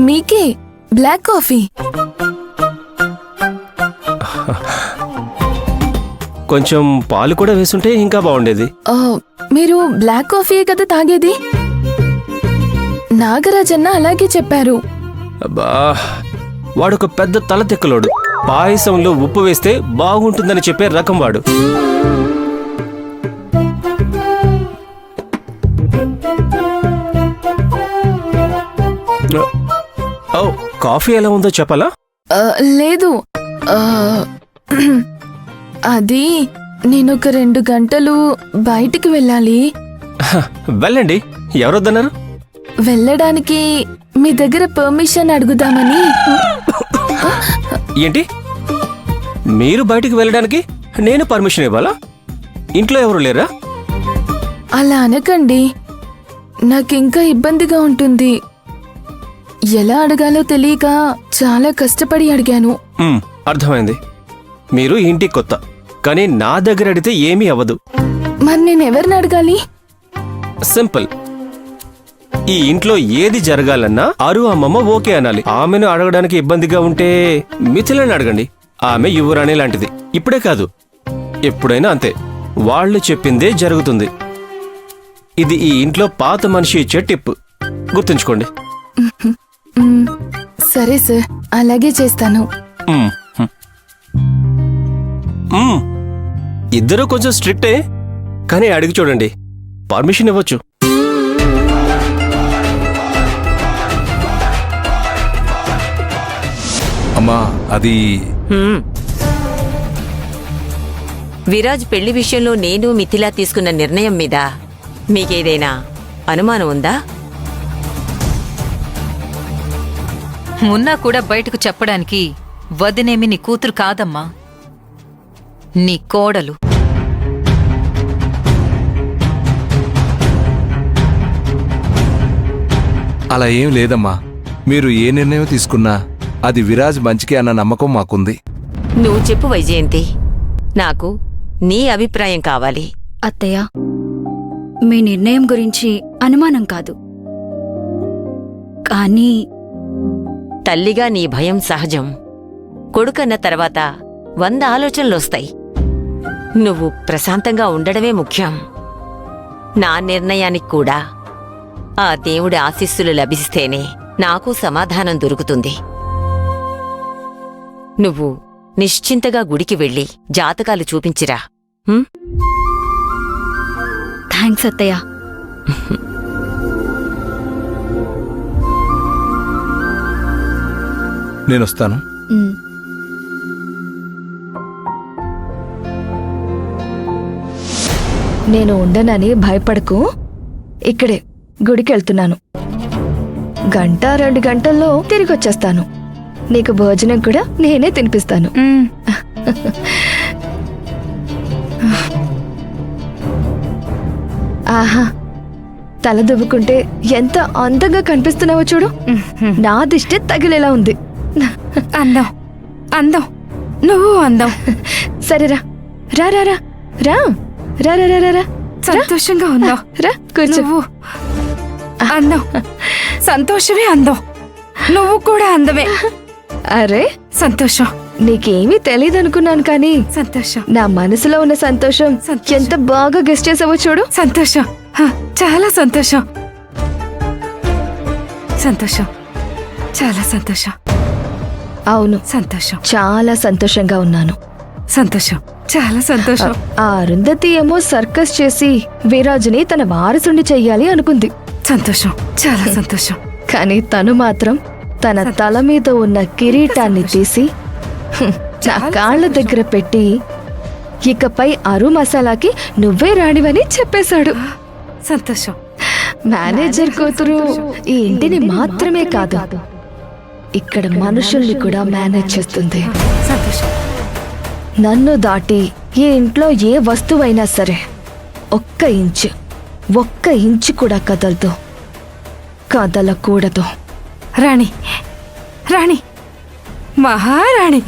మీకే black coffee. కొంచెం పాలు కూడా వేసుంటే ఇంకా బాగుండేది. మీరు బ్లాక్ కాఫీ కదా తాగేది? నాగరాజన్న అలాగే చెప్పారు. అబ్బా, వాడొక పెద్ద తల తెక్కలోడు. పాయసంలో ఉప్పు వేస్తే బాగుంటుందని చెప్పే రకం వాడు. కాఫీ ఎలా ఉందో చెప్పాలా? లేదు, అది నేనొక 2 గంటలు బయటికి వెళ్ళాలి. వెళ్ళండి, ఎవరొద్దన్నారు? వెళ్ళడానికి మీ దగ్గర పర్మిషన్ అడుగుదామని. ఏంటి, మీరు బయటికి వెళ్ళడానికి నేను పర్మిషన్ ఇవ్వాలా? ఇంట్లో ఎవరు లేరా? అలా అనకండి, నాకింకా ఇబ్బందిగా ఉంటుంది. ఎలా అడగాలో తెలియక చాలా కష్టపడి అడిగాను. అర్థమైంది. మీరు ఇంటికి కొత్త, కానీ నా దగ్గర అడిగితే ఏమీ అవ్వదు. మరి నేనెవరిని అడగాలి? సింపుల్. ఈ ఇంట్లో ఏది జరగాలన్నా అరు అమ్మమ్మ ఓకే అనాలి. ఆమెను అడగడానికి ఇబ్బందిగా ఉంటే మిథిలని అడగండి. ఆమె యువరాణి లాంటిది. ఇప్పుడే కాదు, ఎప్పుడైనా అంతే. వాళ్ళు చెప్పిందే జరుగుతుంది. ఇది ఈ ఇంట్లో పాత మనిషి ఇచ్చే టిప్, గుర్తుంచుకోండి. సరే సార్, అలాగే చేస్తాను. ఇద్దరూ కొంచెం స్ట్రిక్టే, కానీ అడిగి చూడండి, పర్మిషన్ ఇవ్వచ్చు. అమ్మా, అది విరాజ్ పెళ్లి విషయంలో నేను మిథిలా తీసుకున్న నిర్ణయం మీద మీకేదైనా అనుమానం ఉందా? ఉన్నా కూడా బయటకు చెప్పడానికి వదినేమి నీ కూతురు కాదమ్మా, నీ కోడలు. అలా ఏం లేదమ్మా. మీరు ఏ నిర్ణయం తీసుకున్నా అది విరాజ్ మంచికి అన్న నమ్మకం మాకుంది. నువ్వు చెప్పు వైజయంతి, నాకు నీ అభిప్రాయం కావాలి. అత్తయ్య, మీ నిర్ణయం గురించి అనుమానం కాదు, కానీ తల్లిగా నీ భయం సహజం. కొడుకన్న తర్వాత 100 ఆలోచనలొస్తాయి. నువ్వు ప్రశాంతంగా ఉండడమే ముఖ్యం. నా నిర్ణయానికి కూడా ఆ దేవుడి ఆశీస్సులు లభిస్తేనే నాకు సమాధానం దొరుకుతుంది. నువ్వు నిశ్చింతగా గుడికి వెళ్ళి జాతకాలు చూపించిరా. థ్యాంక్స్ అత్తయ్య. నేనొస్తాను. నేను ఉండనని భయపడకు. ఇక్కడే గుడికి వెళ్తున్నాను. 1-2 గంటల్లో తిరిగి వచ్చేస్తాను. నీకు భోజనం కూడా నేనే తినిపిస్తాను. ఆహా, తల దువ్వుకుంటే ఎంత అందంగా కనిపిస్తున్నావో చూడు. నా దిష్టి తగిలేలా ఉంది. అందం అందం, నువ్వు అందం. సరేరా, రా రా రా రా రా రా రా రా. సంతోషంగా ఉన్నావు. రా, కూర్చో. నువ్వు అందం, సంతోషమే అందం. నువ్వు కూడా అందమే. అరే సంతోషం. నీకేమీ తెలియదనుకున్నాను, కానీ సంతోషం. నా మనసులో ఉన్న సంతోషం ఎంత బాగా గెస్ట్ చేసావో చూడు. సంతోషం, చాలా సంతోషం. సంతోషం, చాలా సంతోషం. అవును, సంతోషం. చాలా సంతోషంగా ఉన్నాను. సంతోషం, చాలా సంతోషం. ఆ అరుంధతి ఏమో సర్కస్ చేసి వీరాజుని తన వారసుని చెయ్యాలి అనుకుంది. సంతోషం, చాలా సంతోషం. కానీ తను మాత్రం తన తల మీద ఉన్న కిరీటాన్ని తీసి నా కాళ్ల దగ్గర పెట్టి, ఇకపై అరు మసాలాకి నువ్వే రాణివని చెప్పేశాడు. సంతోషం. మేనేజర్ కూతురు ఈ ఇంటిని మాత్రమే కాదు, ఇక్కడ మనుషుల్ని కూడా మేనేజ్ చేస్తుంది. సంతోషం. నన్ను దాటి ఈ ఇంట్లో ఏ వస్తువైనా సరే ఒక్క ఇంచు కూడా కదలకూడదు. రాణి, రాణి, మహారాణి.